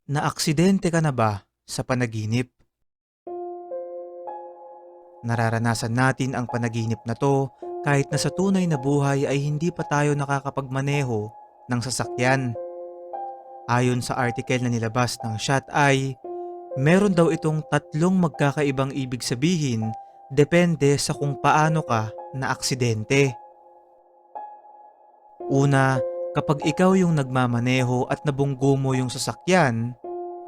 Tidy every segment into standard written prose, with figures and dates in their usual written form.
Naaksidente ka na ba sa panaginip? Nararanasan natin ang panaginip na to kahit na sa tunay na buhay ay hindi pa tayo nakakapagmaneho ng sasakyan. Ayon sa article na nilabas ng Shot Eye, meron daw itong tatlong magkakaibang ibig sabihin depende sa kung paano ka na aksidente. Una, kapag ikaw yung nagmamaneho at nabunggo mo yung sasakyan,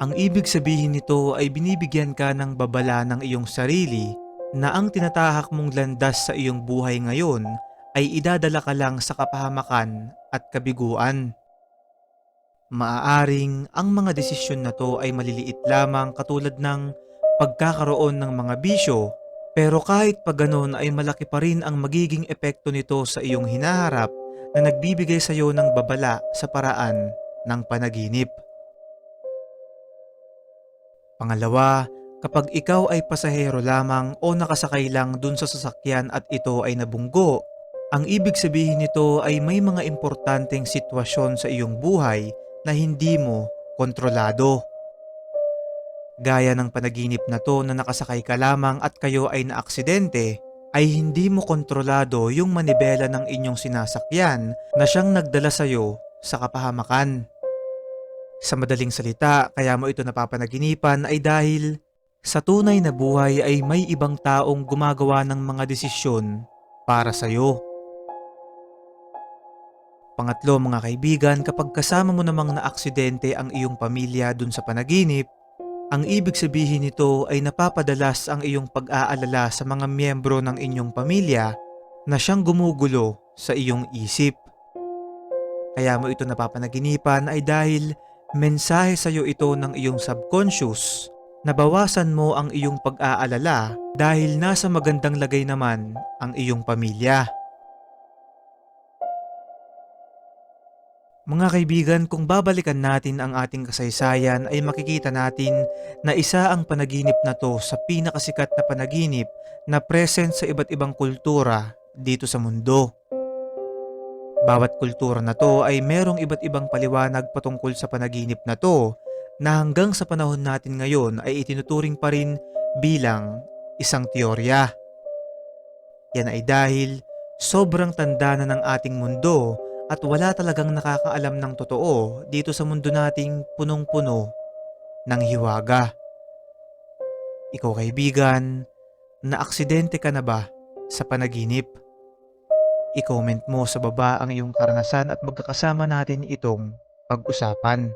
ang ibig sabihin nito ay binibigyan ka ng babala ng iyong sarili na ang tinatahak mong landas sa iyong buhay ngayon ay idadala ka lang sa kapahamakan at kabiguan. Maaaring ang mga desisyon na to ay maliliit lamang katulad ng pagkakaroon ng mga bisyo, pero kahit pa ganon ay malaki pa rin ang magiging epekto nito sa iyong hinaharap na nagbibigay sa iyo ng babala sa paraan ng panaginip. Pangalawa, kapag ikaw ay pasahero lamang o nakasakay lang dun sa sasakyan at ito ay nabunggo, ang ibig sabihin nito ay may mga importanteng sitwasyon sa iyong buhay na hindi mo kontrolado. Gaya ng panaginip na to na nakasakay ka lamang at kayo ay naaksidente, ay hindi mo kontrolado yung manibela ng inyong sinasakyan na siyang nagdala sa iyo sa kapahamakan. Sa madaling salita, kaya mo ito napapanaginipan ay dahil sa tunay na buhay ay may ibang taong gumagawa ng mga desisyon para sa iyo. Pangatlo mga kaibigan, kapag kasama mo namang naaksidente ang iyong pamilya dun sa panaginip, ang ibig sabihin nito ay napapadalas ang iyong pag-aalala sa mga miyembro ng inyong pamilya na siyang gumugulo sa iyong isip. Kaya mo ito napapanaginipan ay dahil mensahe sa iyo ito ng iyong subconscious na bawasan mo ang iyong pag-aalala dahil nasa magandang lagay naman ang iyong pamilya. Mga kaibigan, kung babalikan natin ang ating kasaysayan ay makikita natin na isa ang panaginip na to sa pinakasikat na panaginip na present sa iba't ibang kultura dito sa mundo. Bawat kultura na to ay merong iba't ibang paliwanag patungkol sa panaginip na to na hanggang sa panahon natin ngayon ay itinuturing pa rin bilang isang teorya. Yan ay dahil sobrang tanda na ng ating mundo at wala talagang nakakaalam ng totoo dito sa mundo nating punong-puno ng hiwaga. Ikaw kaibigan, naaksidente ka na ba sa panaginip? I-comment mo sa baba ang iyong karanasan at magkakasama natin itong pag-usapan.